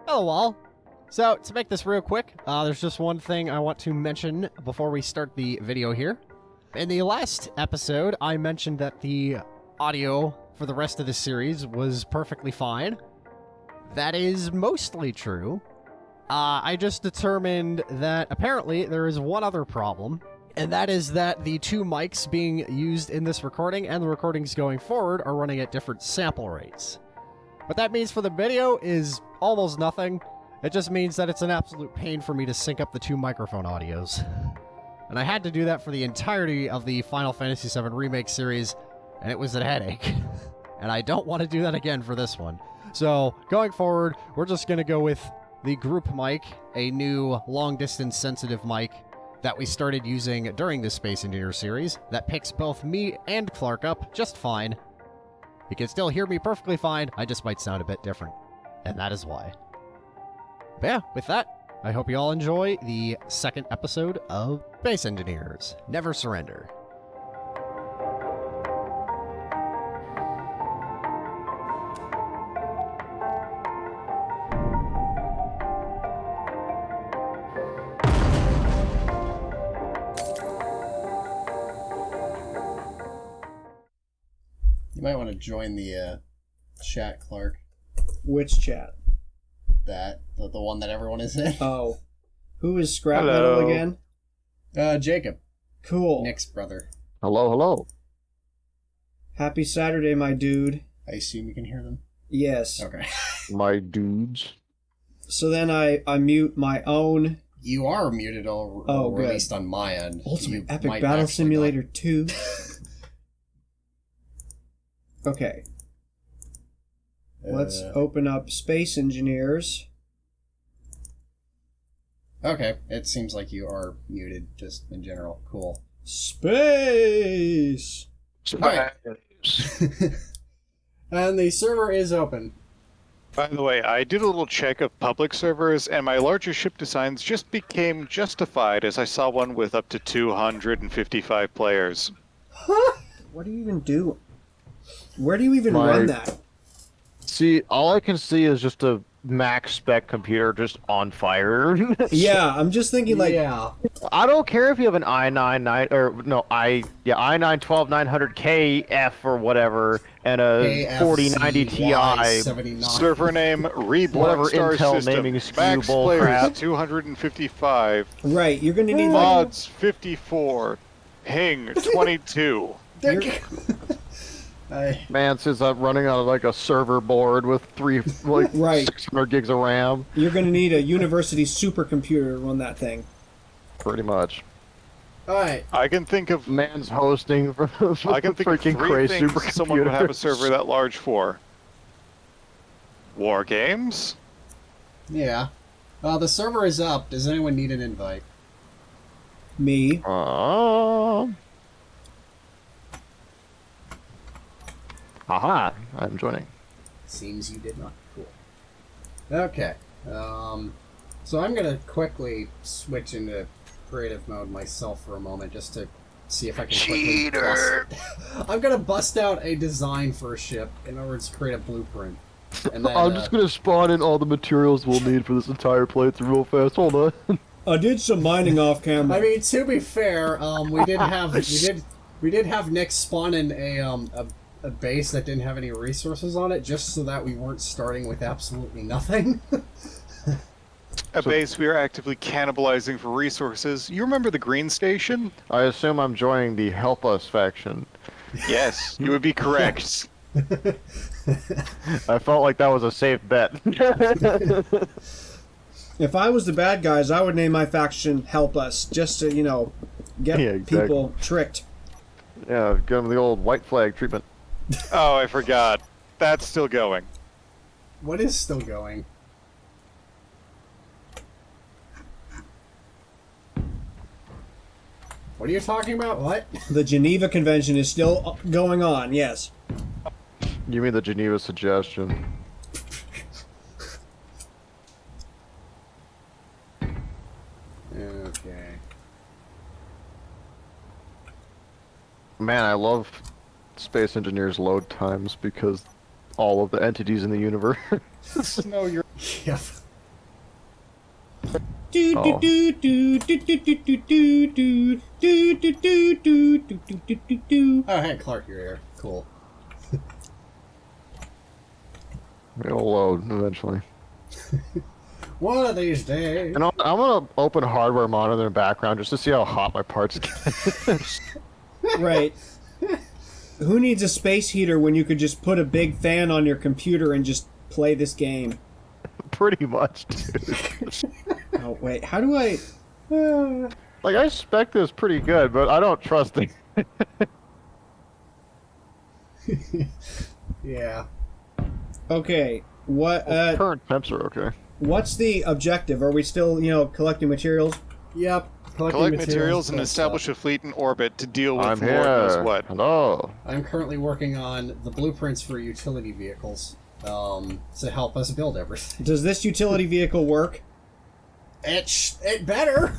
Hello all! So, to make this real quick, there's just one thing I want to mention before we start the video here. In the last episode, I mentioned that the audio for the rest of the series was perfectly fine. That is mostly true. I just determined that apparently there is one other problem, and that is that the two mics being used in this recording and the recordings going forward are running at different sample rates. What that means for the video is almost nothing. It just means that it's an absolute pain for me to sync up the two microphone audios. And I had to do that for the entirety of the Final Fantasy VII Remake series, and it was a headache. And I don't want to do that again for this one. So, going forward, we're just going to go with the group mic, a new long-distance sensitive mic that we started using during the Space Engineer series that picks both me and Clark up just fine. You can still hear me perfectly fine, I just might sound a bit different. And that is why. But yeah, with that, I hope you all enjoy the second episode of Space Engineers Never Surrender. You might want to join the chat, Clark. Which chat? The one that everyone is in. Oh. Who is Scrap Hello. Metal again? Jacob. Cool. Nick's brother. Hello, hello. Happy Saturday, my dude. I assume you can hear them? Yes. Okay. My dudes. So then I mute my own You are muted or good. at least on my end. You Ultimate Epic might Battle actually Simulator 2. Okay. Let's open up Space Engineers. Okay, it seems like you are muted just in general. Cool. Space! Alright. And the server is open. By the way, I did a little check of public servers, and my larger ship designs just became justified as I saw one with up to 255 players. Huh? What do you even do? Where do you even run that? See, all I can see is just a max spec computer just on fire. Yeah, I'm just thinking like... Yeah. I don't care if you have an i9-12900KF or whatever, and a 4090 Ti. 79. Server name Reborn Whatever Star Intel System. naming scheme Max bull players crap. 255. Right, you're gonna need like... Mods 54. Ping 22. Man, since I'm running on like a server board with Right. 600 gigs of RAM. You're gonna need a university supercomputer to run that thing. Pretty much. Alright. I can think of man's hosting for I can think of freaking three crazy things someone would have a server supercomputers. that large for. War games? Yeah. The server is up. Does anyone need an invite? Me. Haha, I'm joining. Seems you did not. Cool. Okay. So I'm gonna quickly switch into creative mode myself for a moment, just to see if I can quickly bust. I'm gonna bust out a design for a ship. In other words, create a blueprint. And then, I'm just gonna spawn in all the materials we'll need for this entire playthrough real fast. Hold on. I did some mining off camera. I mean, to be fair, we did have Nick spawn in a base that didn't have any resources on it, just so that we weren't starting with absolutely nothing. A base we are actively cannibalizing for resources. You remember the green station? I assume I'm joining the Help Us faction. Yes, you would be correct. I felt like that was a safe bet. If I was the bad guys, I would name my faction Help Us, just to, get Yeah, exactly. people tricked. Yeah, give them the old white flag treatment. Oh, I forgot. That's still going. What is still going? What are you talking about? What? The Geneva Convention is still going on, yes. You mean the Geneva Suggestion? Okay. Man, I love Space Engineers load times because all of the entities in the universe. No, you're... Yep. Oh, hey, Clark, you're here. Cool. It'll load eventually. One of these days. And I'm gonna open hardware monitor in the background just to see how hot my parts get. Right. Who needs a space heater when you could just put a big fan on your computer and just play this game? Pretty much, dude. Oh, wait. How do I... Like, I spec this pretty good, but I don't trust it. Yeah. Okay. What, Current temps are okay. what's the objective? Are we still, collecting materials? Yep. Collect materials and build establish stuff. a fleet in orbit to deal with I'm Lord knows here. what. Hello. I'm currently working on the blueprints for utility vehicles to help us build everything. Does this utility vehicle work? It better.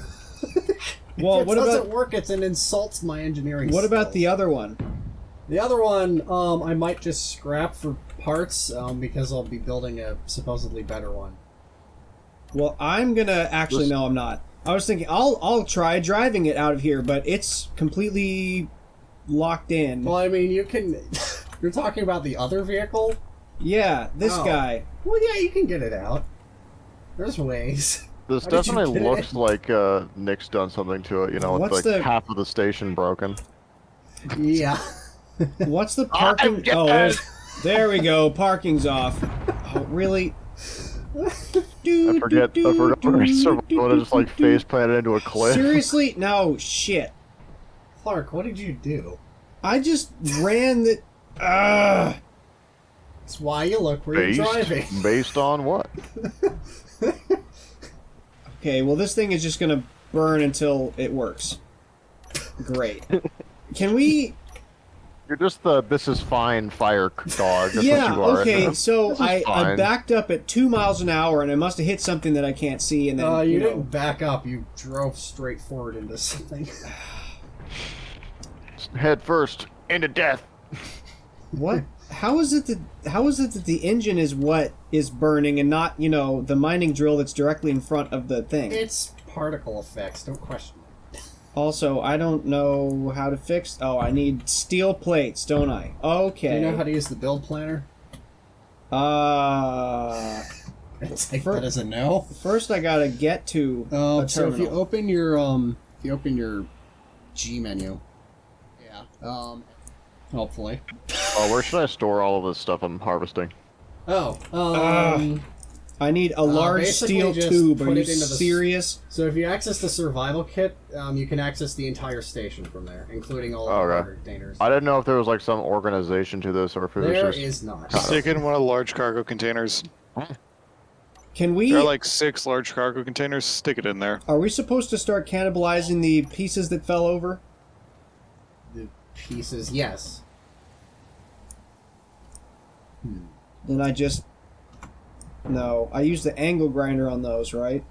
Well, If it what doesn't about... work, it insults my engineering What about skills. the other one? The other one, I might just scrap for parts because I'll be building a supposedly better one. Well, I'm gonna... Actually, no, I'm not. I was thinking, I'll try driving it out of here, but it's completely locked in. Well, I mean, you can... You're talking about the other vehicle? Yeah, this Oh. guy. Well, yeah, you can get it out. There's ways. This How did you definitely get it? looks like Nick's done something to it, with What's like the- half of the station broken. Yeah. What's the parking... Oh, there we go. Parking's off. Oh, really? I forgot we're survival to just like face planted into a cliff. Seriously? No, shit. Clark, what did you do? I just ran the... That's why you look where you're driving. Based on what? Okay, well, this thing is just gonna burn until it works. Great. Can we... You're just the "this is fine" fire dog. That's Yeah, what you are. okay, so This is I fine. backed up at 2 miles an hour, and I must have hit something that I can't see, and then, You know... didn't back up. You drove straight forward into something. Head first into death. What? How is it that the engine is what is burning and not, the mining drill that's directly in front of the thing? It's particle effects. Don't question it. Also, I don't know how to fix... Oh, I need steel plates, don't I? Okay. Do you know how to use the build planner? Take that as a no. First I gotta get to a terminal. So if you open your G menu, yeah, hopefully. Oh, where should I store all of this stuff I'm harvesting? I need a large basically steel just tube. Are put you it into the- serious? So if you access the survival kit, you can access the entire station from there, including all of the Okay. water containers. I didn't know if there was like some organization to this or if it was There just. is not. Stick in one of the large cargo containers. Can we... There are like 6 large cargo containers. Stick it in there. Are we supposed to start cannibalizing the pieces that fell over? The pieces, yes. Then I just... No. I use the angle grinder on those, right?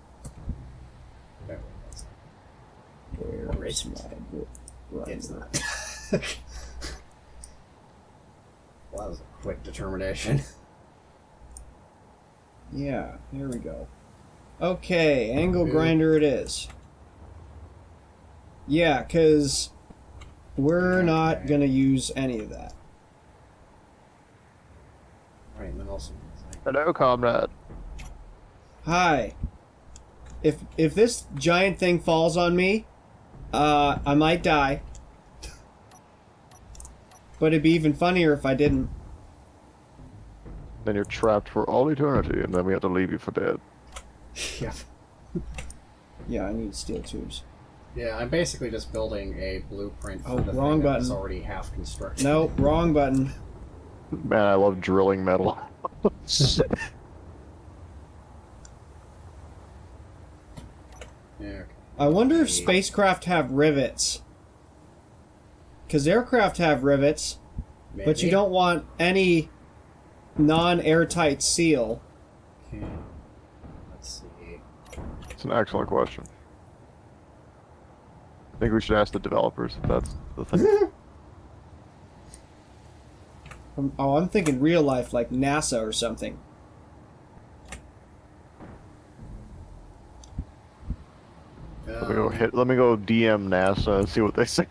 Where's my grinder? It's not. Well, that was a quick determination. Yeah, here we go. Okay, angle Okay. grinder it is. Yeah, because we're not going to use any of that. Right, and then also... Hello, comrade. Hi. If this giant thing falls on me, I might die. But it'd be even funnier if I didn't. Then you're trapped for all eternity, and then we have to leave you for dead. Yeah. Yeah, I need steel tubes. Yeah, I'm basically just building a blueprint for Oh, the wrong thing that was button. already half constructed. No, wrong button. Man, I love drilling metal. Yeah, okay. I wonder if spacecraft have rivets. Because aircraft have rivets, but you Maybe. don't want any non-airtight seal. Okay. Let's see. It's an excellent question. I think we should ask the developers if that's the thing. Oh, I'm thinking real life, like NASA or something. Let me go DM NASA and see what they say.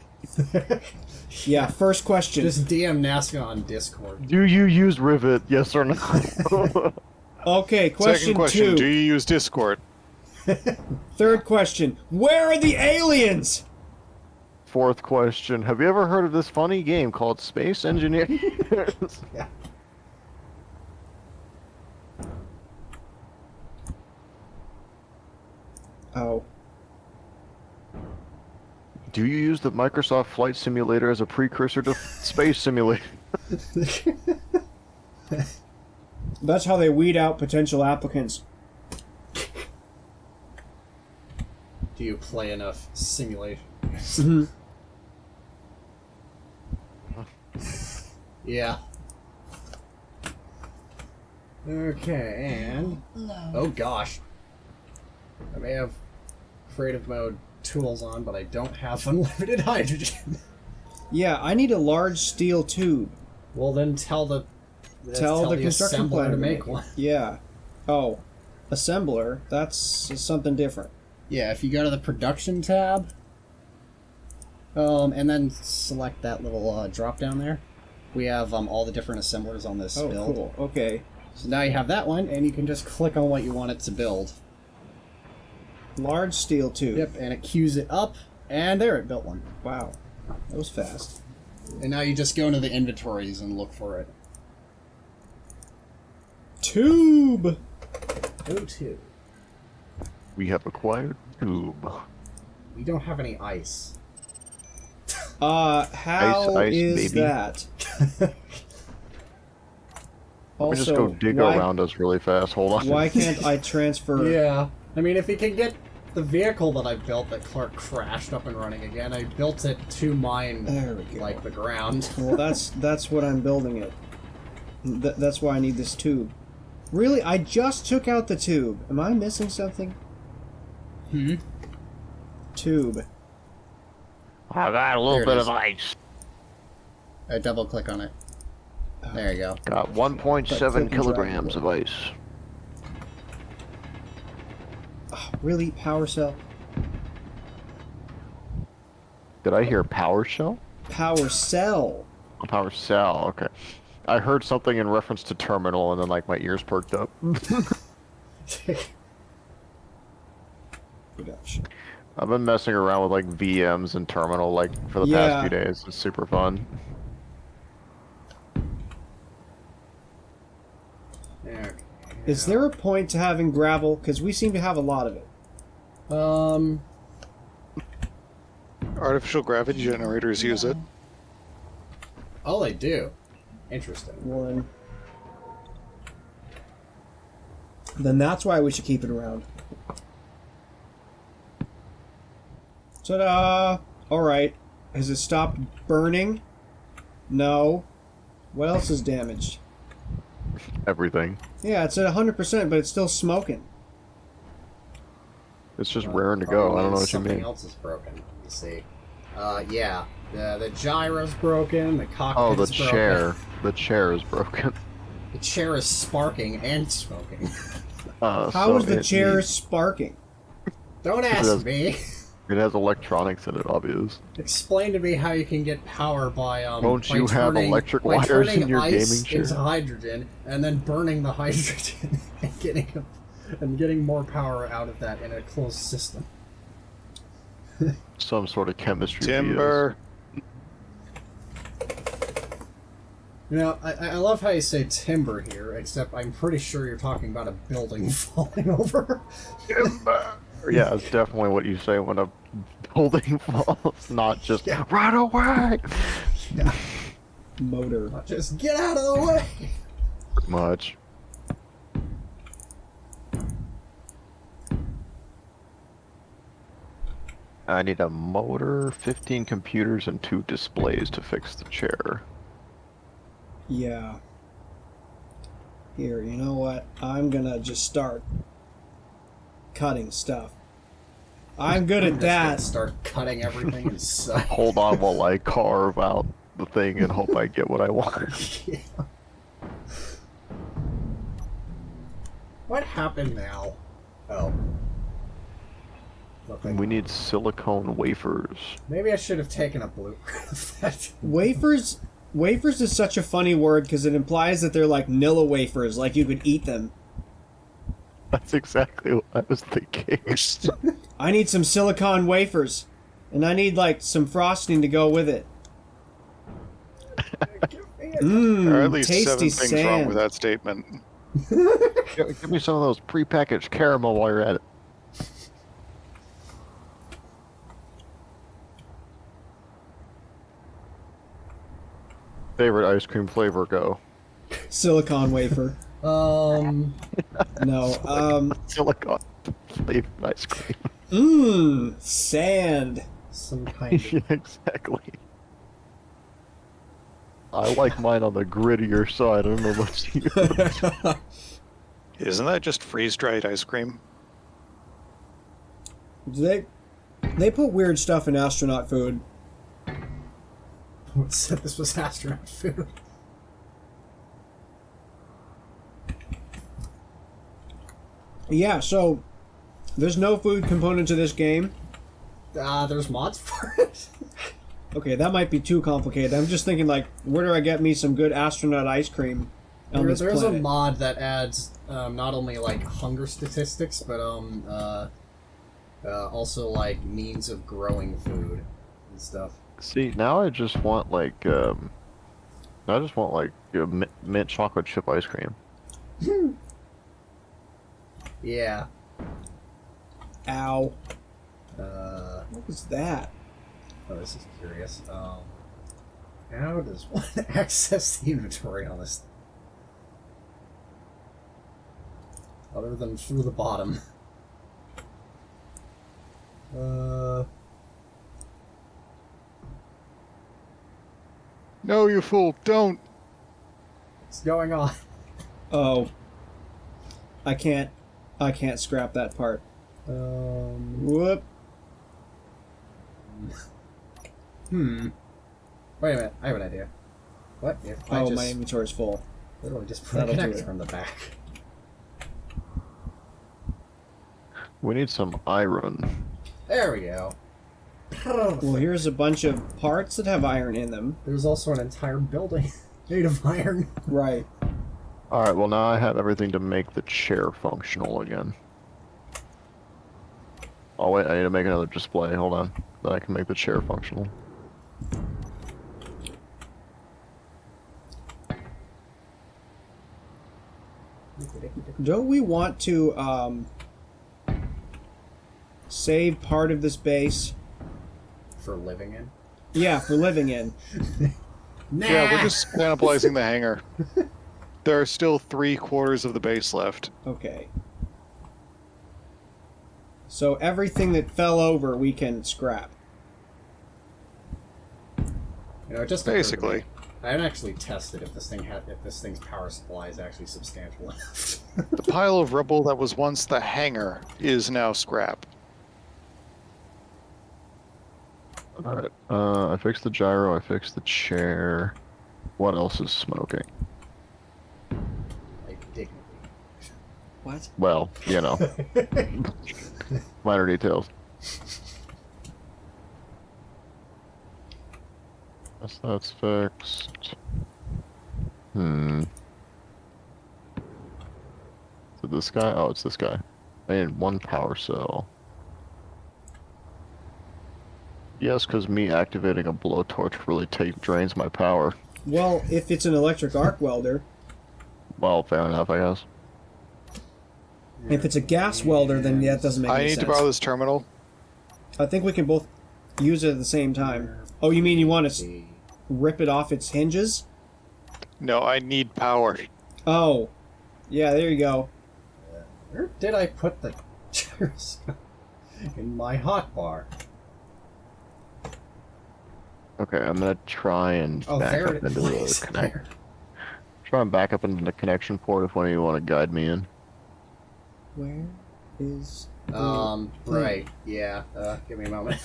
Yeah, first question. Just DM NASA on Discord. Do you use Rivet? Yes or no? Okay, Second question question, 2. do you use Discord? Third question. Where are the aliens? Fourth question. Have you ever heard of this funny game called Space Engineers? Yeah. Oh. Do you use the Microsoft Flight Simulator as a precursor to Space Simulator? That's how they weed out potential applicants. Do you play enough simulation? Yeah. Okay, and... No. Oh gosh. I may have creative mode tools on, but I don't have unlimited hydrogen. Yeah, I need a large steel tube. Well, then tell the construction assembler planner to make one. Yeah. Oh, assembler. That's something different. Yeah, if you go to the production tab, and then select that little drop down there, we have all the different assemblers on this Oh, build. cool. Okay. So now you have that one, and you can just click on what you want it to build. Large steel tube. Yep, and it queues it up, and there, it built one. Wow. That was fast. And now you just go into the inventories and look for it. Tube! O2. We have acquired tube. We don't have any ice. How Ice, is baby. that? Let me just go dig around us really fast. Hold on. Why can't I transfer? Yeah. I mean, if you can get the vehicle that I built that Clark crashed up and running again, I built it to mine, There we go. like, the ground. Well, that's what I'm building it. That's why I need this tube. Really? I just took out the tube. Am I missing something? Tube. I got a little There it bit is. of ice. I double click on it. There you go. Got Click 1.7 and kilograms drag. of ice. Oh, really? Power cell? Did I hear power shell? Power cell. Oh, power cell. Okay. I heard something in reference to terminal, and then like my ears perked up. Production. I've been messing around with like VMs and terminal like for the Yeah. past few days. It's super fun. Okay. Is there a point to having gravel? Because we seem to have a lot of it. Artificial gravity generators use it. Oh, they do. Interesting. One. Then that's why we should keep it around. Ta-da! Alright. Has it stopped burning? No. What else is damaged? Everything. Yeah, it's at 100%, but it's still smoking. It's just raring to go. I don't know what you Something mean. else is broken. You see. Yeah. The gyro's broken. The cockpit Oh, the is broken. chair. The chair is broken. The chair is sparking and smoking. How So is the it chair needs- sparking? Don't ask me. It has electronics in it, obvious. Explain to me how you can get power by Don't by you have turning- electric by wires turning in your ice gaming chair? into hydrogen and then burning the hydrogen and getting more power out of that in a closed system. Some sort of chemistry. Timber. You know, I love how you say timber here, except I'm pretty sure you're talking about a building falling over. Timber. Yeah, it's definitely what you say when a building falls, not just Yeah. right away. Yeah. Motor. Just get out of the way! Pretty much. I need a motor, 15 computers, and 2 displays to fix the chair. Yeah. Here, you know what? I'm gonna just start cutting stuff. I'm good at Just gonna that. start cutting everything and suck. Hold on while I carve out the thing and hope I get what I want. Yeah. What happened now? Oh. look like. We need silicone wafers. Maybe I should have taken a blueprint of that. Wafers is such a funny word because it implies that they're like Nilla wafers, like you could eat them. That's exactly what I was thinking. I need some silicone wafers, and I need like some frosting to go with it. There are at least tasty 7 things sand. wrong with that statement. Give me some of those prepackaged caramel while you're at it. Favorite ice cream flavor, go. Silicone wafer. Um, No. Silicone flavored ice cream. Sand. some kind of. Yeah, exactly. I like mine on the grittier side. I don't know about you. Isn't that just freeze-dried ice cream? They put weird stuff in astronaut food. Who said this was astronaut food? Yeah, so there's no food component to this game. There's mods for it. Okay, that might be too complicated. I'm just thinking like, where do I get me some good astronaut ice cream on this There's planet? a mod that adds not only like hunger statistics, but also like means of growing food and stuff. See, now I just want like mint chocolate chip ice cream. Yeah. Ow. Oh, What was that? this is curious. How does one access the inventory on this? Other than through the bottom. No, you fool! Don't. What's going on? Oh. I can't scrap that part. Whoop. Wait a minute. I have an idea. What if I Oh, just my inventory's full. literally just put a That'll do connector it. on the back? We need some iron. There we go. Well, here's a bunch of parts that have iron in them. There's also an entire building made of iron. Right. Alright, well now I have everything to make the chair functional again. Oh wait, I need to make another display, hold on. Then I can make the chair functional. Don't we want to save part of this base? For living in. Yeah, for living in. Nah. Yeah, we're just cannibalizing the hangar. There are still 3/4 of the base left. Okay. So everything that fell over we can scrap. It just occurred to Basically. me, I haven't actually tested if this thing's power supply is actually substantial enough. The pile of rubble that was once the hangar is now scrap. Alright, I fixed the gyro, I fixed the chair. What else is smoking? Like dignity. What? Well, you know, minor details. Guess that's fixed. Is it this guy? Oh, it's this guy. I need one power cell. Yes, because me activating a blowtorch really drains my power. Well, if it's an electric arc welder. Well, fair enough, I guess. If it's a gas welder, then that doesn't make I any need sense. to borrow this terminal. I think we can both use it at the same time. Oh, you mean you want to rip it off its hinges? No, I need power. Oh. Yeah, there you go. Where did I put the gyroscope? In my hotbar. Okay, I'm gonna try and Oh, back there up it into is. the connect. Try and back up into the connection port if one of you want to guide me in. Where is... Right. Yeah. Give me a moment.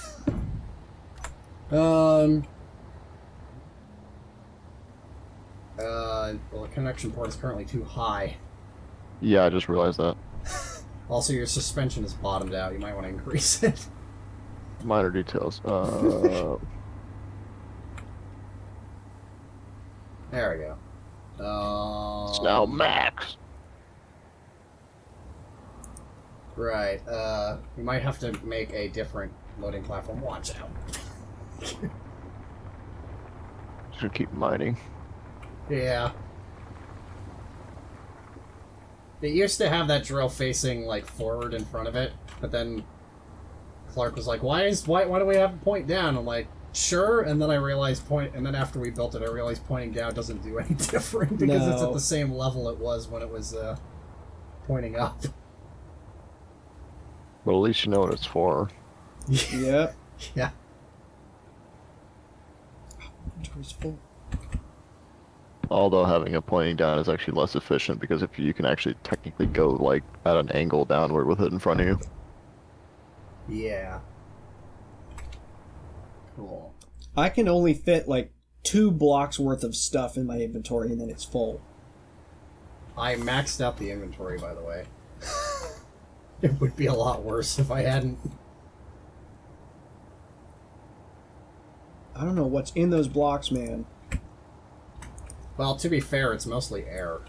Well, the connection port is currently too high. Yeah, I just realized that. Also, your suspension is bottomed out. You might want to increase it. Minor details. There we go. It's now max. Right. We might have to make a different loading platform. Watch out. Should keep mining. Yeah. It used to have that drill facing, like, forward in front of it, but then Clark was like, why do we have it point down? I'm like, sure, and then I realized and then after we built it, I realized pointing down doesn't do any different, because it's at the same level it was when it was, pointing up. But at least you know what it's for. Yep. Yeah. Inventory's full. Although having it pointing down is actually less efficient, because if you can actually technically go like at an angle downward with it in front of you. Yeah. Cool. I can only fit like 2 blocks worth of stuff in my inventory, and then it's full. I maxed out the inventory, by the way. It would be a lot worse if I hadn't. I don't know what's in those blocks, man. Well, to be fair, it's mostly air.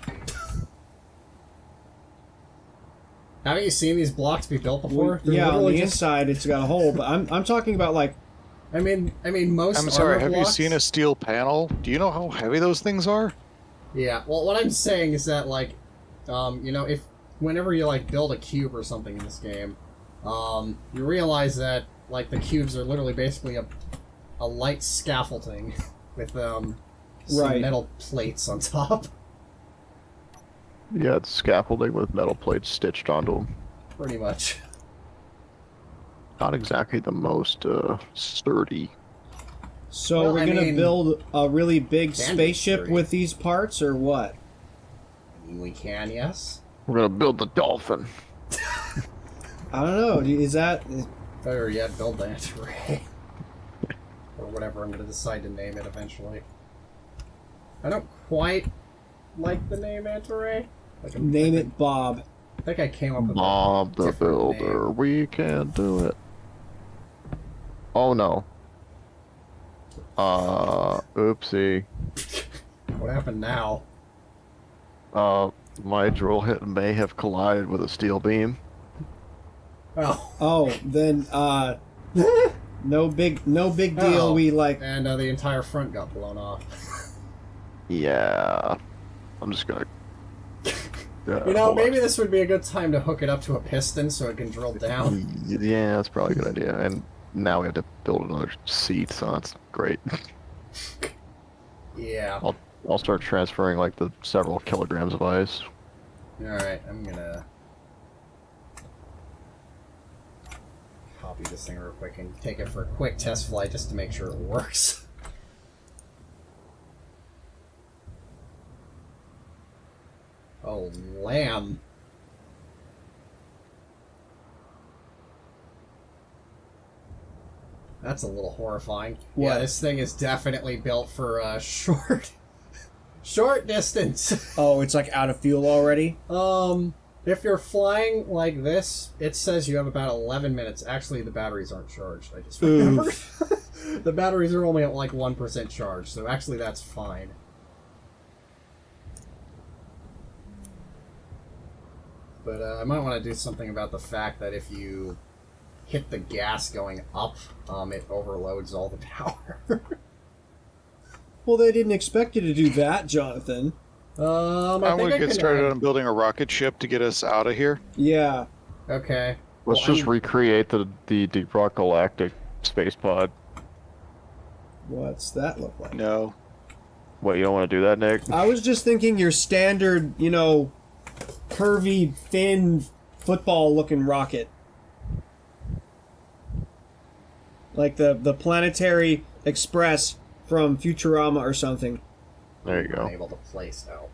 Haven't you seen these blocks be built before? They're Yeah, on literally the inside it's got a hole, but I'm talking about like. I mean, most. I'm sorry, armor have blocks... you seen a steel panel? Do you know how heavy those things are? Yeah. Well, what I'm saying is that like, you know, whenever you like build a cube or something in this game, you realize that like the cubes are literally basically a light scaffolding with some metal plates on top. Yeah, it's scaffolding with metal plates stitched onto them. Pretty much. Not exactly the most sturdy. So Well, we're I gonna mean, build a really big can be spaceship sturdy. with these parts, or what? I mean, we can, yes. We're gonna build the dolphin. I don't know. Is that? Better yet, build the anti-ray. Or whatever I'm going to decide to name it eventually. I don't quite like the name anti-ray. Like, Name it Bob. I think I came up with Bob a the different Builder. name. We can do it. Oh no. Oopsie. What happened now? My drill hit may have collided with a steel beam. Oh. Oh, then no big deal. Oh. We like. And the entire front got blown off. Yeah. I'm just gonna. You know, maybe this would be a good time to hook it up to a piston so it can drill down. Yeah, that's probably a good idea. And now we have to build another seat, so that's great. Yeah. I'll start transferring like the several kilograms of ice. Alright, I'm gonna copy this thing real quick and take it for a quick test flight just to make sure it works. Oh, lamb. That's a little horrifying. What? Yeah, this thing is definitely built for short distance. Oh, it's like out of fuel already. If you're flying like this, it says you have about 11 minutes. Actually, the batteries aren't charged. I just remembered. The batteries are only at like 1% charge, so actually that's fine. But I might want to do something about the fact that if you hit the gas going up, it overloads all the power. Well, they didn't expect you to do that, Jonathan. I'm gonna get started on building a rocket ship to get us out of here. Yeah. Okay. Let's Well, just recreate the Deep Rock Galactic space pod. What's that look like? No. Wait, you don't want to do that, Nick? I was just thinking your standard, you know, curvy, thin, football-looking rocket. Like the Planetary Express from Futurama or something. There you go. Able to place now.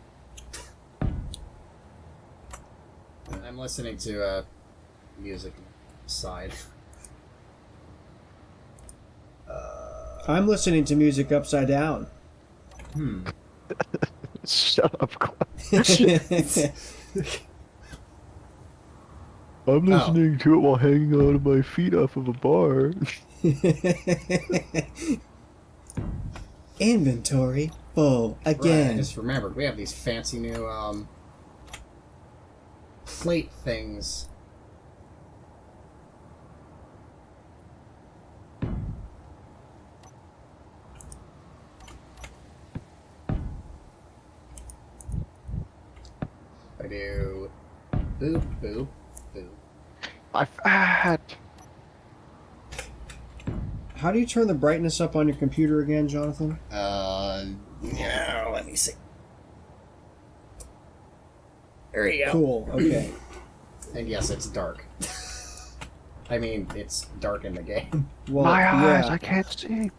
I'm listening to music side. I'm listening to music upside down. Shut up, Clark. I'm listening to it while hanging on to my feet off of a bar. Inventory full Right, again. I just remembered. We have these fancy new, plate things. I do boop, boop, boop. My fat. How do you turn the brightness up on your computer again, Jonathan? Yeah, let me see. There you go. Cool. Okay. And yes, it's dark. I mean, it's dark in the game. Well, My eyes, yeah. I can't see.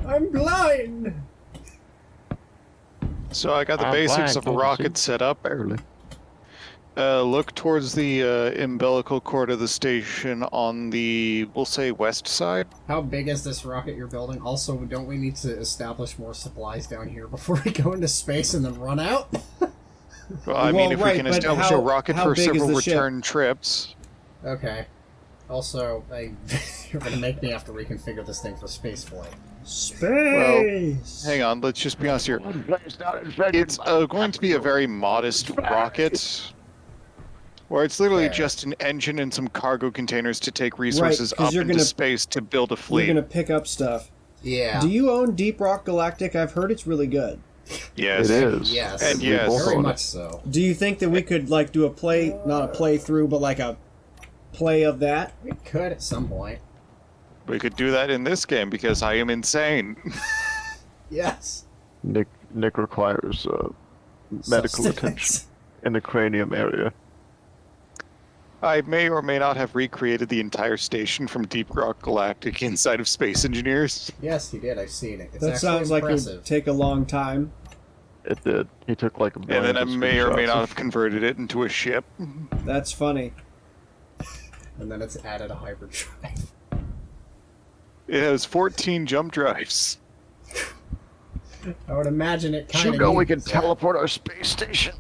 I'm blind! So I got the I'm basics blind, of a can't you rocket see? set up. Barely. Look towards the umbilical cord of the station on the, we'll say, west side. How big is this rocket you're building? Also, don't we need to establish more supplies down here before we go into space and then run out? Well, I mean, if we right, can but establish how- a rocket how for big is several the ship? return trips. Okay. Also, you're gonna make me have to reconfigure this thing for spaceflight. Space. Hang on, let's just be honest here. It's going to be a very modest rocket, where it's literally Fair. just an engine and some cargo containers to take resources 'cause up you're into gonna- space to build a You're fleet. gonna pick up stuff. Yeah. Do you own Deep Rock Galactic? I've heard it's really good. Yes. It is. Yes. And We yes. both Very own much it. so. Do you think that we could like do a play, not a playthrough, but like a play of that? We could at some point. We could do that in this game because I am insane. Yes. Nick requires medical Sustenance. attention in the cranium area. I may or may not have recreated the entire station from Deep Rock Galactic inside of Space Engineers. Yes, he did. I've seen it. It's That actually sounds like it impressive. would take a long time. It did. He took like a And then I billion may or may screenshots not of- have converted it into a ship. That's funny. And then it's added a hyperdrive. It has 14 jump drives. I would imagine it kind You of. know we can teleport our space station.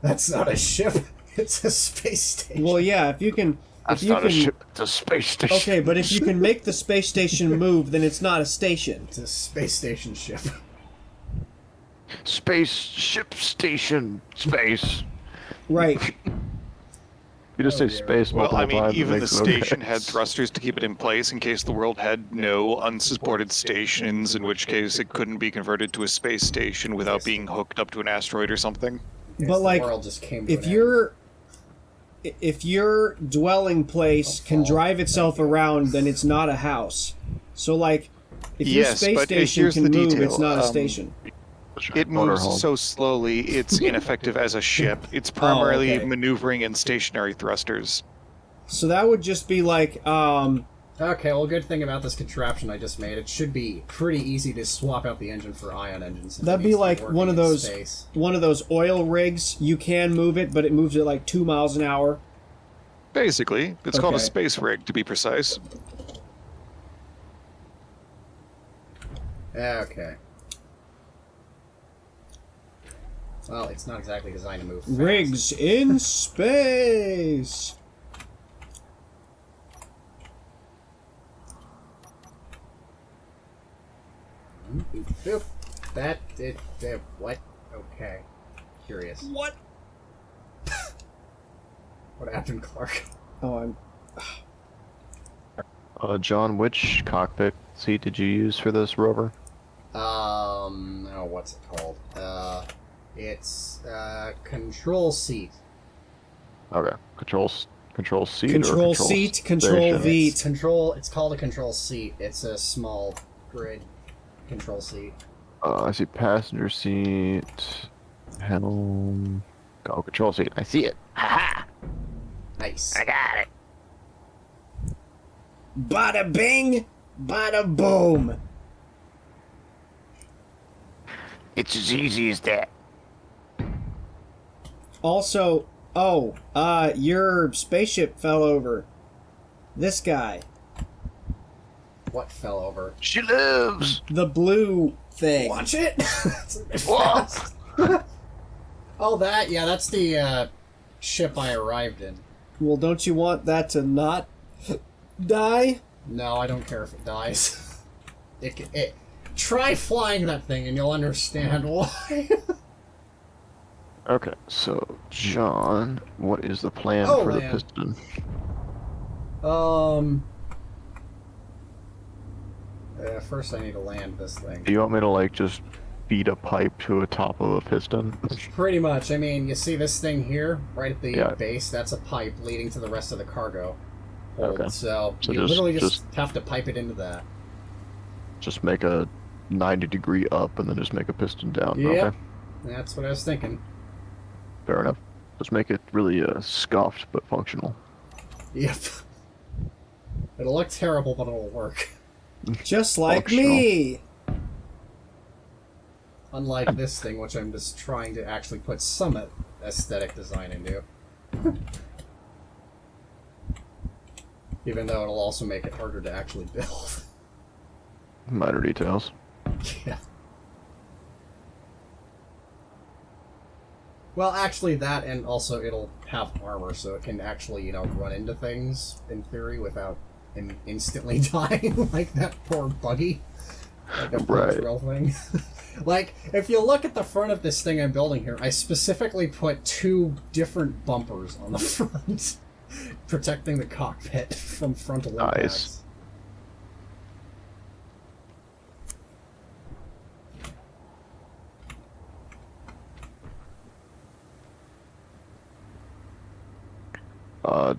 That's not a ship. It's a space station. Well, yeah, if you can. That's if you not can, a ship. It's a space station. Okay, but if you can make the space station move, then it's not a station. It's a space station ship. Space ship station space. Right. You just say space Well, multiple I mean, times, it even the makes it okay. station had thrusters to keep it in place in case the world had no unsupported stations, in which case it couldn't be converted to a space station without being hooked up to an asteroid or something. Yes, But, the like, world just came to If an end. your dwelling place can drive itself around, then it's not a house. So, like, if your Yes, space but station here's can the move, detail. it's not a station. It moves Motorhome. so slowly, it's ineffective as a ship. It's primarily okay. maneuvering and stationary thrusters. So that would just be like, Okay, well, good thing about this contraption I just made, it should be pretty easy to swap out the engine for ion engines. if it That'd be needs to like working one of in those- space. one of those oil rigs. You can move it, but it moves at like 2 miles an hour. Basically, it's called a Okay. space rig, to be precise. Okay. Well, it's not exactly designed to move fast. Rigs in space. Boop, boop. That did. What? Okay. Curious. What? What happened, Clark? Oh, I'm. John, which cockpit seat did you use for this rover? Oh, what's it called? It's, control seat. Okay, control seat. Or Control seat, control station? V. It's called a control seat. It's a small grid control seat. I see passenger seat, helm. Oh, control seat. I see it. Nice. got it. Bada bing, bada boom. It's as easy as that. Also, your spaceship fell over. This guy. What fell over? She lives. The blue thing. Watch it! It's a bit What? fast. Oh, yeah, that's the ship I arrived in. Well, don't you want that to not die? No, I don't care if it dies. Try flying that thing and you'll understand why. Okay, so John, what is the plan Oh, for the man. piston? First I need to land this thing. Do you want me to like just feed a pipe to the top of a piston? Pretty much. I mean, you see this thing here, right at the Yeah. base? That's a pipe leading to the rest of the cargo hold. Okay. So So you just- literally just just- have to pipe it into that. Just make a 90-degree up and then just make a piston down. Yep. Okay, That's what I was thinking. fair enough. Just make it really scuffed but functional. Yep. It'll look terrible, but it'll work. Just like Functional. me. Unlike this thing, which I'm just trying to actually put some aesthetic design into. Even though it'll also make it harder to actually build. Minor details. Yeah. Well, actually that, and also it'll have armor, so it can actually, you know, run into things, in theory, without instantly dying, like that poor buggy. Like a Right. drill thing. Like, if you look at the front of this thing I'm building here, I specifically put 2 different bumpers on the front, protecting the cockpit from frontal impacts. Nice.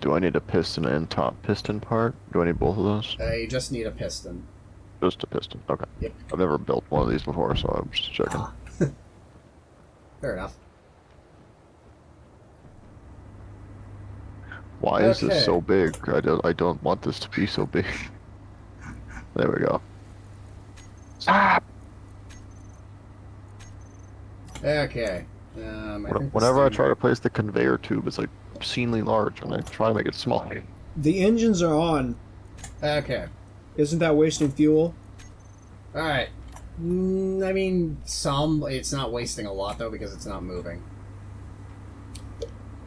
Do I need a piston and top piston part? Do I need both of those? You just need a piston. Just a piston. Okay. Yep. I've never built one of these before, so I'm just checking. Ah. Fair enough. Why is Okay. this so big? I don't want this to be so big. There we go. Stop! Okay. Whenever I try to place the conveyor tube, it's like obscenely large, and I try to make it small. The engines are on. Okay. Isn't that wasting fuel? Alright. I mean, it's not wasting a lot, though, because it's not moving.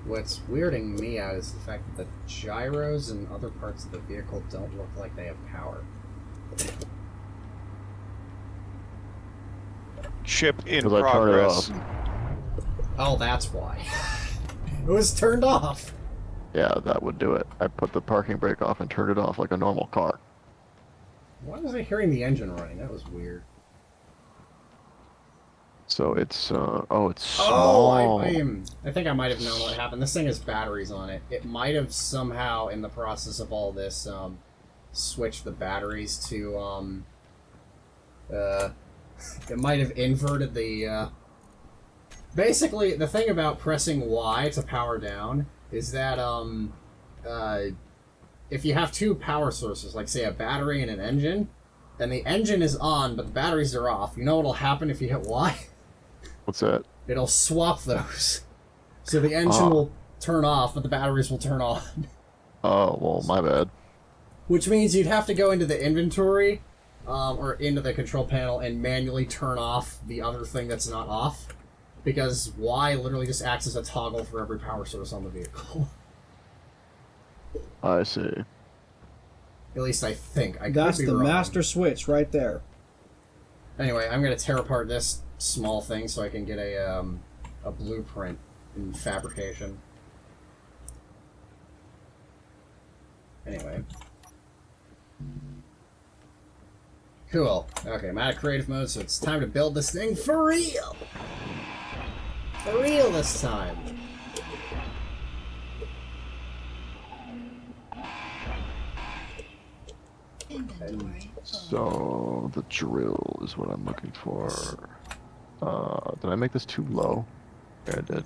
What's weirding me out is the fact that the gyros and other parts of the vehicle don't look like they have power. Ship in 'Cause I turned it progress. off. Oh, that's why. It was turned off. Yeah, that would do it. I put the parking brake off and turned it off like a normal car. Why was I hearing the engine running? That was weird. So it's it's Oh, small. I think I might have known what happened. This thing has batteries on it. It might have somehow, in the process of all this, switched the batteries to, it might have inverted the, basically, the thing about pressing Y to power down is that, if you have 2 power sources, like, say, a battery and an engine, and the engine is on, but the batteries are off, you know what'll happen if you hit Y? What's that? It'll swap those. So the engine will turn off, but the batteries will turn on. Oh, well, my bad. Which means you'd have to go into the inventory, or into the control panel, and manually turn off the other thing that's not off. Because Y literally just acts as a toggle for every power source on the vehicle. I see. At least I think. I That's could be the wrong. master switch right there. Anyway, I'm going to tear apart this small thing so I can get a blueprint in fabrication. Anyway. Cool. Okay, I'm out of creative mode, so it's time to build this thing for real! For real this time! Inventory. So the drill is what I'm looking for. Did I make this too low? Yeah, I did.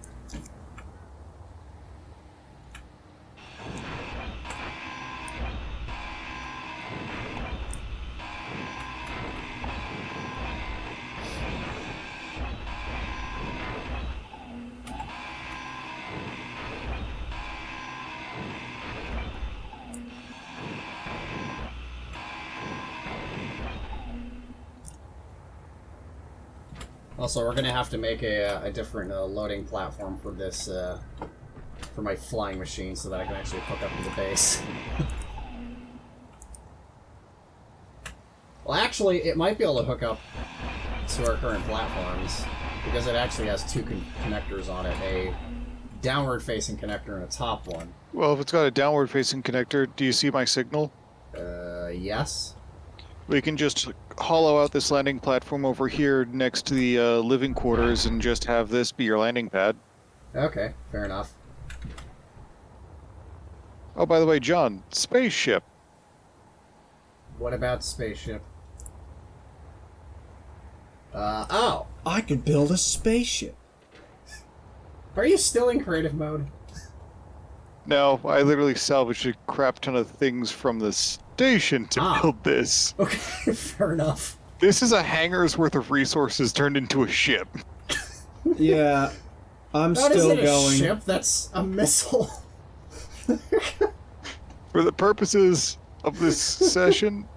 Also, we're gonna have to make a different loading platform for this, for my flying machine, so that I can actually hook up to the base. Well, actually, it might be able to hook up to our current platforms, because it actually has two connectors on it, a downward-facing connector and a top one. Well, if it's got a downward-facing connector, do you see my signal? Yes. We can just hollow out this landing platform over here next to the living quarters and just have this be your landing pad. Okay, fair enough. Oh, by the way, John, spaceship. What about spaceship? Oh! I could build a spaceship. Are you still in creative mode? No, I literally salvaged a crap ton of things from the station to build this. Okay, fair enough. This is a hangar's worth of resources turned into a ship. Yeah, I'm That still isn't going. a ship, that's a missile. For the purposes of this session,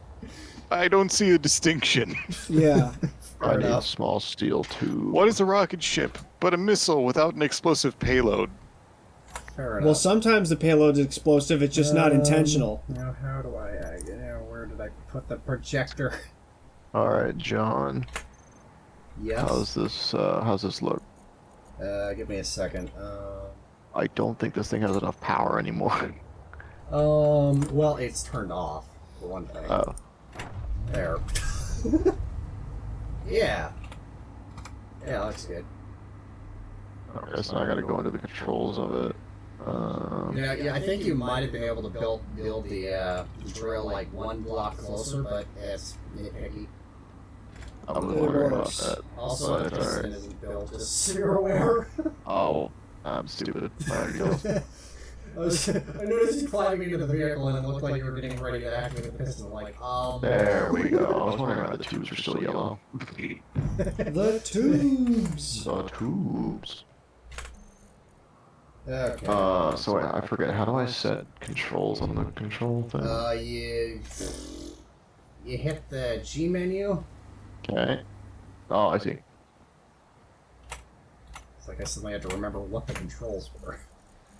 I don't see a distinction. Yeah. I need a enough. small steel tube. What is a rocket ship but a missile without an explosive payload? Fair enough. Well, sometimes the payload's explosive. It's just not intentional. Now, how do I where did I put the projector? Alright, John. Yes. How's this look? Give me a second. I don't think this thing has enough power anymore. Well, it's turned off, for one thing. Oh. There. Yeah. Yeah, looks good. Okay, so I gotta go into the controls of it. Yeah, I think you might have been able to build the drill like one block closer, but it's nitpicky. I was wondering about that. Also, the But, piston alright. isn't built, just so you're aware. Oh, I'm stupid. Alright, go. I noticed you climbing into the vehicle and it looked like you were getting ready to activate the piston, like, There we go. I was wondering why the tubes were still yellow. The tubes. The tubes. Okay. So wait, I forget. How do I set controls on the control thing? You hit the G menu. Okay. Oh, I see. It's like I suddenly had to remember what the controls were.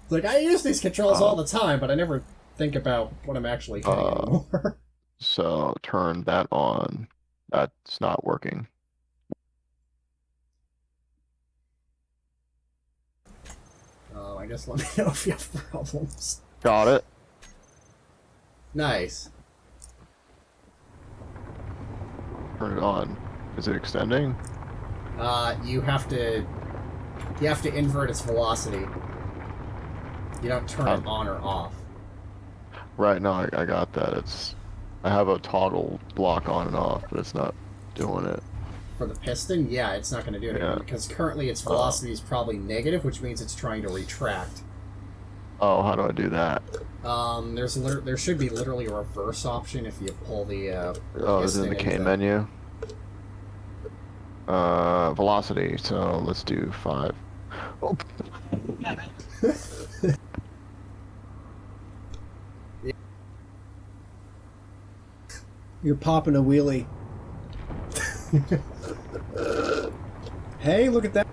It's like, I use these controls all the time, but I never think about what I'm actually hitting anymore. So turn that on. That's not working. I guess let me know if you have problems. Got it. Nice. Turn it on. Is it extending? You have to invert its velocity. You don't turn it on or off. Right, no, I got that. I have a toggle block on and off, but it's not doing it. For the piston, yeah, it's not going to do anything, Yeah. because currently its velocity is probably negative, which means it's trying to retract. Oh, how do I do that? There should be literally a reverse option if you pull the Oh, it's in the K menu. Velocity, so let's do 5. Oh. You're popping a wheelie. Hey, look at that.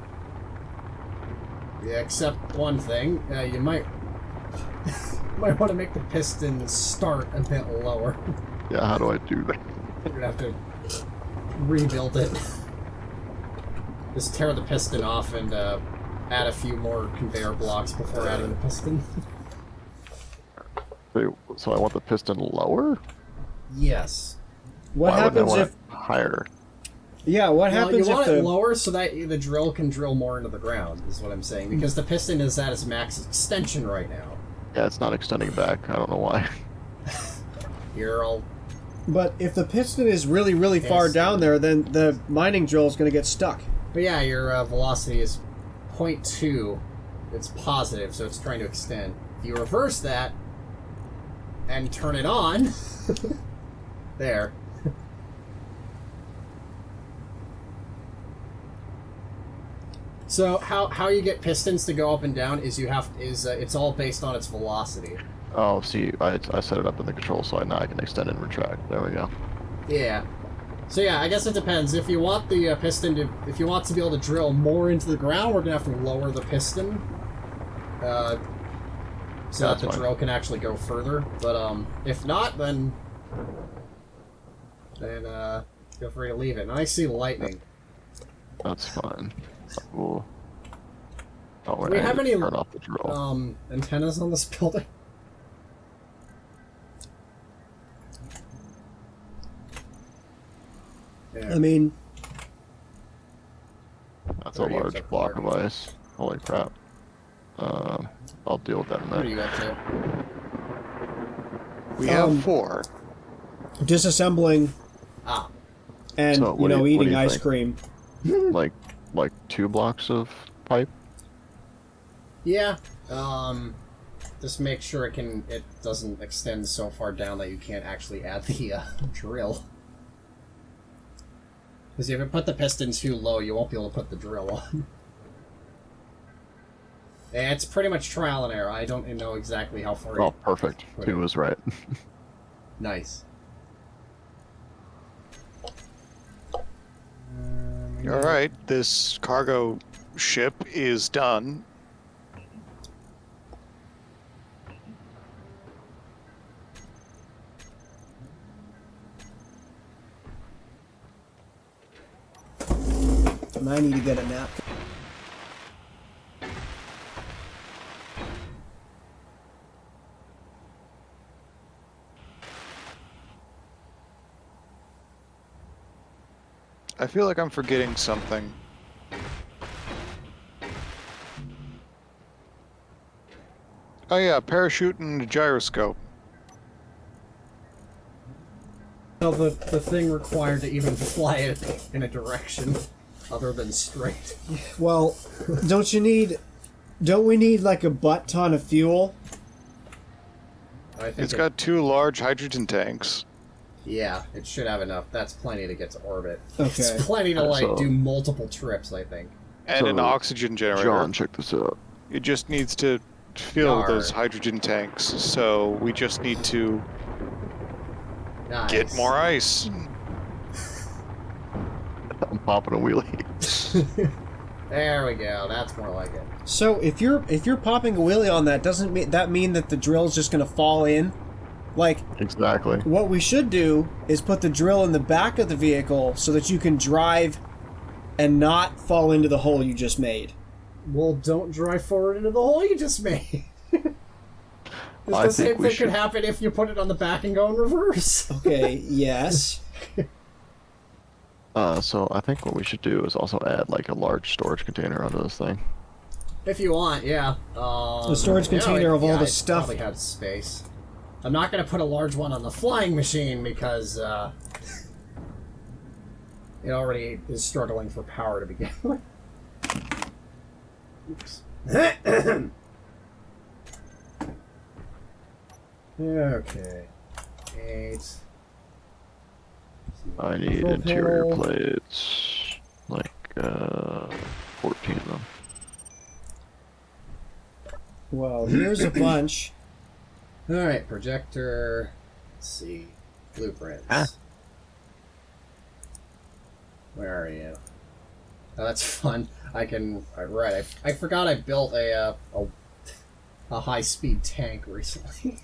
Yeah, except one thing, you might might want to make the piston start a bit lower. Yeah, how do I do that? You're gonna have to rebuild it. Just tear the piston off and add a few more conveyor blocks before adding the piston. Wait, so I want the piston lower? Yes. What Why wouldn't I happens want if? it higher? Yeah, what Well, happens you if want it the? lower so that the drill can drill more into the ground, is what I'm saying. Because the piston is at its max extension right now. Yeah, it's not extending back. I don't know why. Here, I'll... But if the piston is really, really far Piston. down there, then the mining drill is going to get stuck. But yeah, your velocity is 0.2. It's positive, so it's trying to extend. If you reverse that and turn it on, there. So how you get pistons to go up and down is it's all based on its velocity. Oh, see, I set it up in the control so now I can extend and retract. There we go. Yeah. So yeah, I guess it depends. If you want the piston to, if you want to be able to drill more into the ground, we're gonna have to lower the piston, so that the drill can actually go further. But if not, then feel free to leave it. And I see lightning. That's fine. We'll... Oh, Do we have any turn off the drill. antennas on this building? Yeah. I mean, That's a large block of ice. Holy crap. I'll deal with that in a What are minute. you up to? We have 4. disassembling Ah, and, So, what do you eating ice think? cream. Like 2 blocks of pipe? yeah. Just make sure it doesn't extend so far down that you can't actually add the drill. Because if you put the piston too low, you won't be able to put the drill on. It's pretty much trial and error. I don't know exactly how far. Oh, perfect. 2 was right. Nice. All right, this cargo ship is done. And I need to get a nap. I feel like I'm forgetting something. Oh yeah, parachute and gyroscope. So the thing required to even fly it in a direction other than straight. Well, don't we need like a butt ton of fuel? I think It's got 2 large hydrogen tanks. yeah, it should have enough. That's plenty to get to orbit. Okay. It's plenty to So- do multiple trips, I think. And an So, oxygen generator. John, check this out. It just needs to fill Yar. those hydrogen tanks, so we just need to Nice. get more ice. I'm popping a wheelie. There we go. That's more like it. So if you're popping a wheelie on that, doesn't mean that the drill's just gonna fall in? Like, Exactly. what we should do is put the drill in the back of the vehicle so that you can drive and not fall into the hole you just made. Well, don't drive forward into the hole you just made. It's I the same think we thing could should- happen if you put it on the back and go in reverse. Okay, yes. So I think what we should do is also add like a large storage container onto this thing. If you want, yeah. A storage container of all the I stuff. Probably have space. I'm not going to put a large one on the flying machine because it already is struggling for power to begin with. Oops. Okay. 8. I need Full interior panel. plates, like 14 of them. Well, here's a bunch. Alright, projector. Let's see. Blueprints. Ah. Where are you? Oh, that's fun. I can. Right, I forgot I built a high-speed tank recently.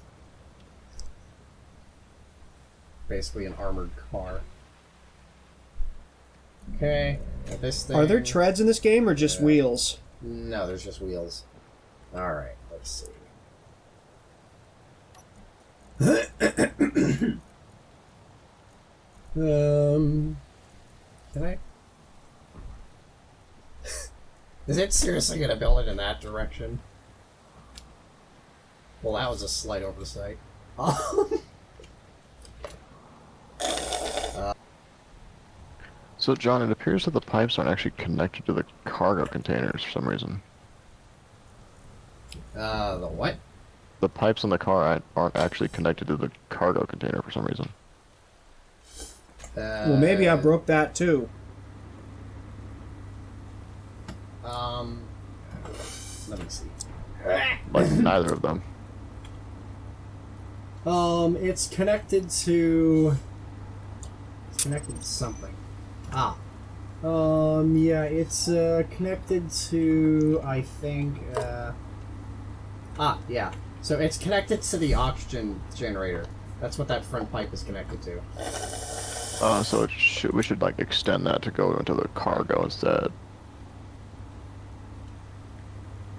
Basically an armored car. Okay, this thing. Are there treads in this game or just wheels? No, there's just wheels. Alright, let's see. Can I? Is it seriously gonna build it in that direction? Well, that was a slight oversight. So John, it appears that the pipes aren't actually connected to the cargo containers for some reason. The what? The pipes in the car aren't actually connected to the cargo container for some reason. Well, maybe I broke that too. Let me see. Like neither of them. It's connected to. connected to something. Ah. Yeah, it's connected to, I think, Yeah. So it's connected to the oxygen generator. That's what that front pipe is connected to. So we should like extend that to go into the cargo instead.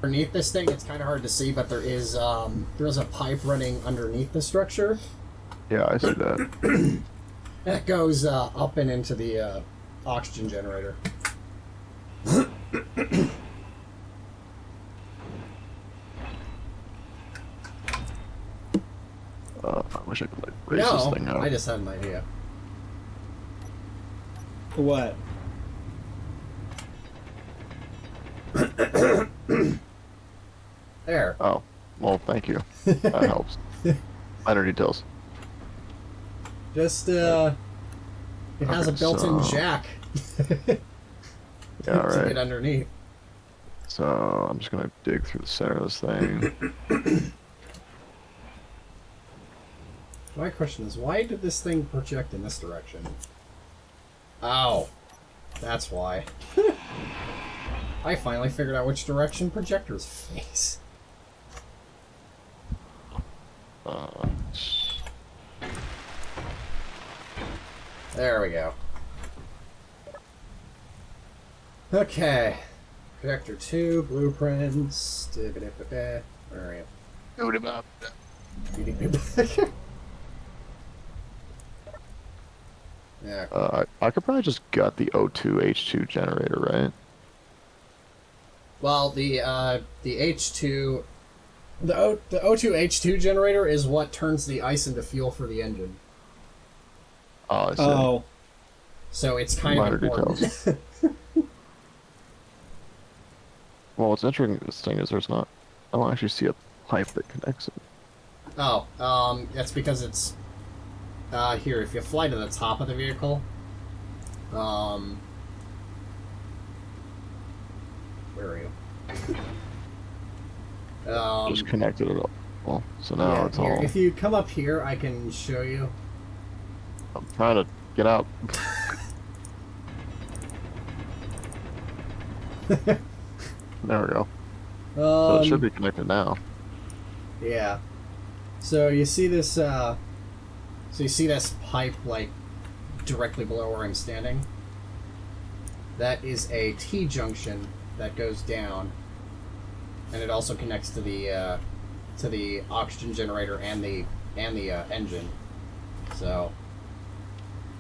Underneath this thing, it's kind of hard to see, but there's a pipe running underneath the structure Yeah, I see that. that goes up and into the oxygen generator. I wish I could like raise this No, thing up. I just had an idea. what? There. Oh, well, thank you. That helps. Minor details. Just it has a Okay, built-in so- jack Yeah, to right. get underneath. So I'm just gonna dig through the center of this thing. My question is, why did this thing project in this direction? Oh, that's why. I finally figured out which direction projectors face. Uh, There we go. Okay. Projector 2, blueprints. Where are you? Yeah. I could probably just gut the O2H2 generator, right? Well, the H2, the O2H2 generator is what turns the ice into fuel for the engine. Oh, I see. Oh, So it's kind Minor of important. details. Well, what's interesting is I don't actually see a pipe that connects it. Oh, that's because it's here. If you fly to the top of the vehicle, where are you? Just connected it all. Well, so now yeah, it's here, all. if you come up here, I can show you. I'm trying to get out. There we go. So it should be connected now. Yeah. So you see this. So you see this pipe like directly below where I'm standing. That is a T junction that goes down, and it also connects to the oxygen generator and the engine. So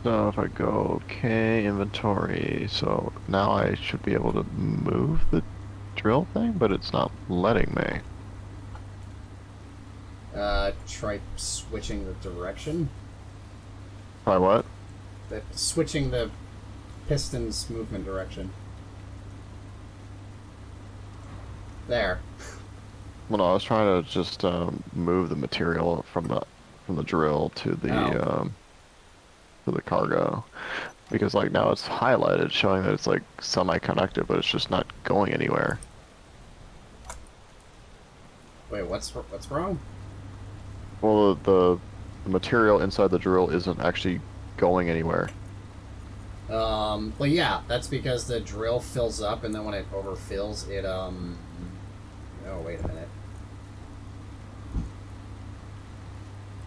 So if I go okay, inventory, so now I should be able to move the drill thing, but it's not letting me. try switching the direction. Try what? Switching the piston's movement direction. There. Well, no, I was trying to just move the material from the drill to the cargo, because like now it's highlighted, showing that it's like semi-conductive, but it's just not going anywhere. Wait, what's wrong? Well, the material inside the drill isn't actually going anywhere. Well, yeah, that's because the drill fills up, and then when it overfills, it Oh, wait a minute.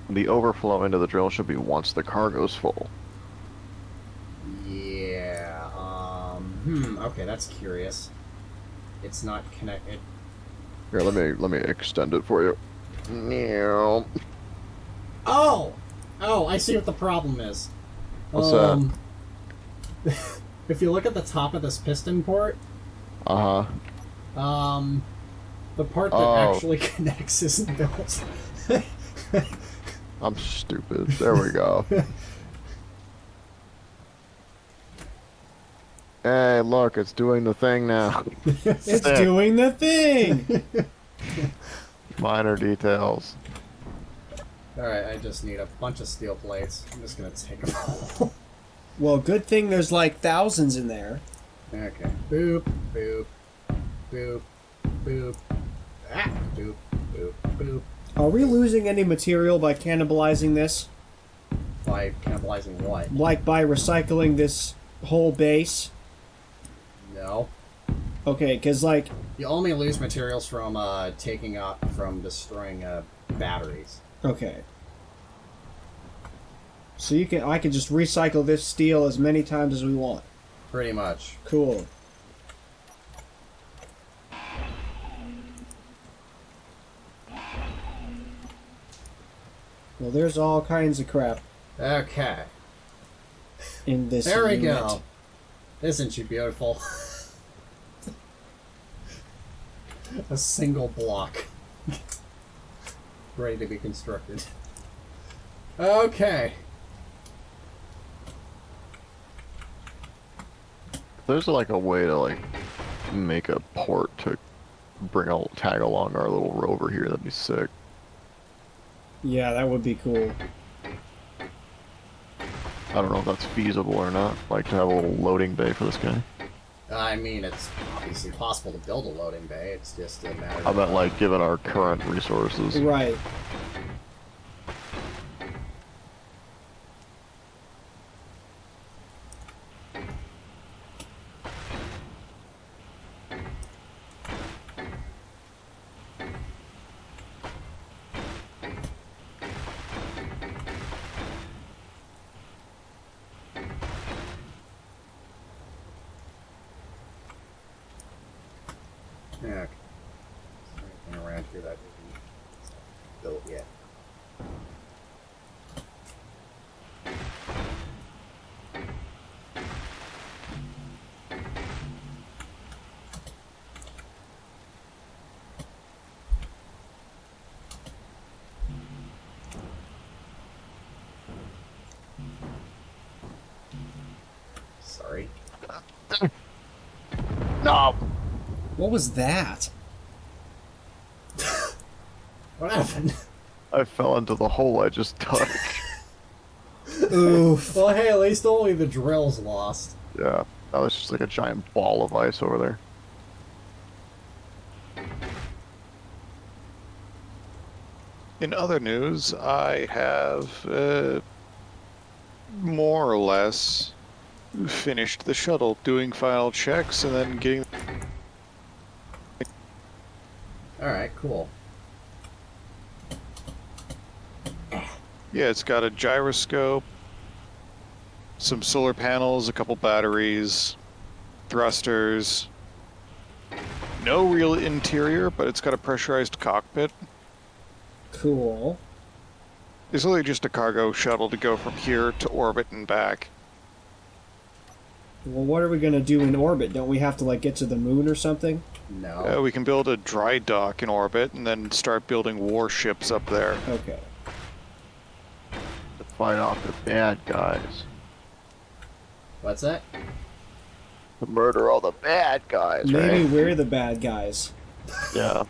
The overflow into the drill should be once the cargo's full. Yeah. Okay, that's curious. It's not connected. Here, let me extend it for you. Meow. Oh, I see what the problem is. What's that? If you look at the top of this piston port, Uh-huh. the part that Oh. actually connects isn't built. I'm stupid. There we go. Hey, look, it's doing the thing now. it's Sick. doing the thing. Minor details. Alright, I just need a bunch of steel plates. I'm just gonna take them all. Well, good thing there's like thousands in there. Okay. Boop, boop, boop, boop. Ah, boop, boop, boop. Are we losing any material by cannibalizing this? By cannibalizing what? Like by recycling this whole base? No. Okay, because like... You only lose materials from from destroying batteries. Okay. So I can just recycle this steel as many times as we want. Pretty much. Cool. Well, there's all kinds of crap Okay. in this There we unit. go. Isn't she beautiful? A single block. Ready to be constructed. Okay. There's like a way to like make a port to tag along our little rover here. That'd be sick. Yeah, that would be cool. I don't know if that's feasible or not. Like to have a little loading bay for this guy. I mean, it's obviously possible to build a loading bay. It's just a matter I of... meant like given our current resources. Right. Yeah. Okay. Is there anything around here that isn't built yet? Sorry. No! What was that? What happened? I fell into the hole I just dug. Oof. Well, hey, at least only the drill's lost. Yeah, that was just like a giant ball of ice over there. In other news, I have more or less finished the shuttle, doing final checks and then getting... Alright, cool. Yeah, it's got a gyroscope, some solar panels, a couple batteries, thrusters. No real interior, but it's got a pressurized cockpit. Cool. It's really just a cargo shuttle to go from here to orbit and back. Well, what are we gonna do in orbit? Don't we have to, like, get to the moon or something? No. We can build a dry dock in orbit and then start building warships up there. Okay. To fight off the bad guys. What's that? To murder all the bad guys, Maybe right? we're the bad guys. Yeah.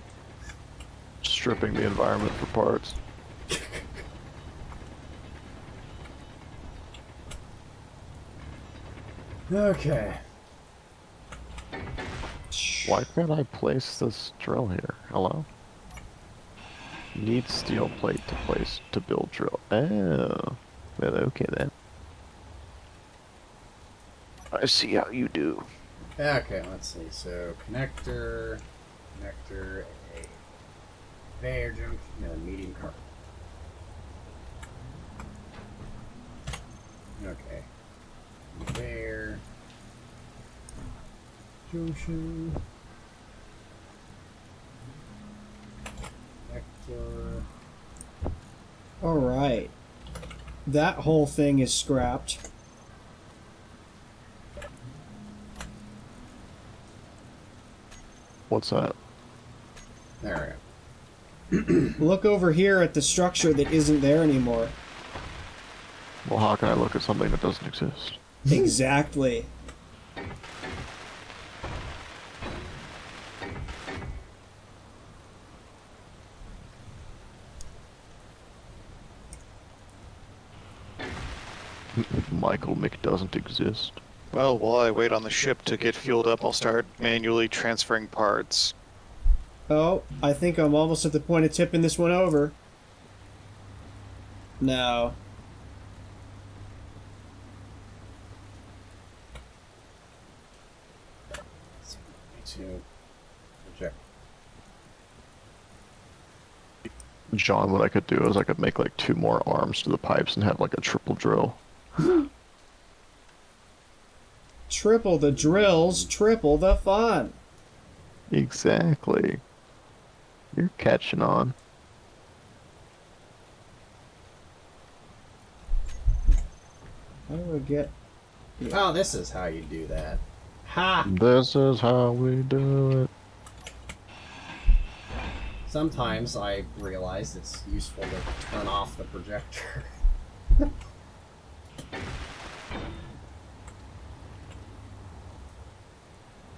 Stripping the environment for parts. Okay. Why can't I place this drill here? Hello? Need steel plate to build drill. Oh. Well, okay then. I see how you do. Okay, let's see. So, connector, a conveyor junction, and a medium cart. Okay. Conveyor. Junction. Connector. Alright. That whole thing is scrapped. What's that? There Look over here at the structure that isn't there anymore. Well, how can I look at something that doesn't exist? Exactly. Michael Mick doesn't exist. Well, while I wait on the ship to get fueled up, I'll start manually transferring parts. Oh, I think I'm almost at the point of tipping this one over. No. new project. John, what I could do is I could make like 2 more arms to the pipes and have like a triple drill. Triple the drills, triple the fun. Exactly. You're catching on. How do I get... Oh, this is how you do that. Ha! This is how we do it. Sometimes I realize it's useful to turn off the projector.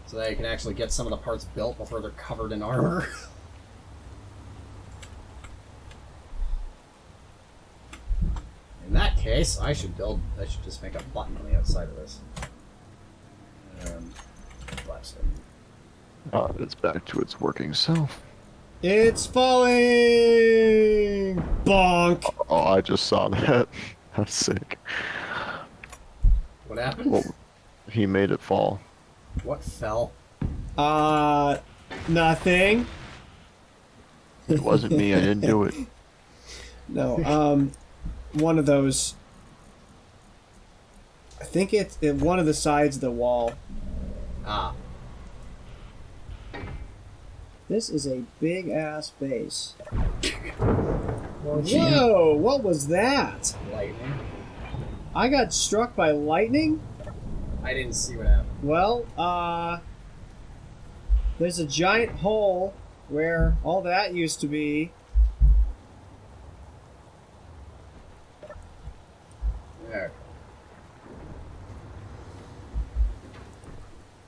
So that you can actually get some of the parts built before they're covered in armor. In that case, I should just make a button on the outside of this. Flaps it. It's back to its working self. It's falling! Bonk! Oh, I just saw that. That's sick. What happened? Well, he made it fall. What fell? Nothing. It wasn't me, I didn't do it. No, one of those... I think it's one of the sides of the wall. Ah. This is a big-ass base. Whoa! What was that? Lightning. I got struck by lightning? I didn't see what happened. Well, there's a giant hole where all that used to be. There.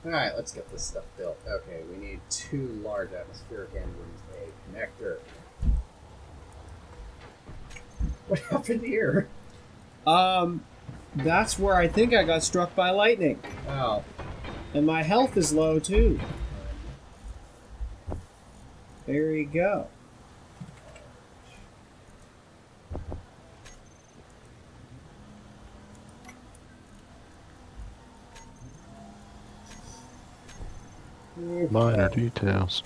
Alright, let's get this stuff built. Okay, we need 2 large atmospheric engines, a connector. What happened here? That's where I think I got struck by lightning. Oh. And my health is low, too. There you go. Minor details.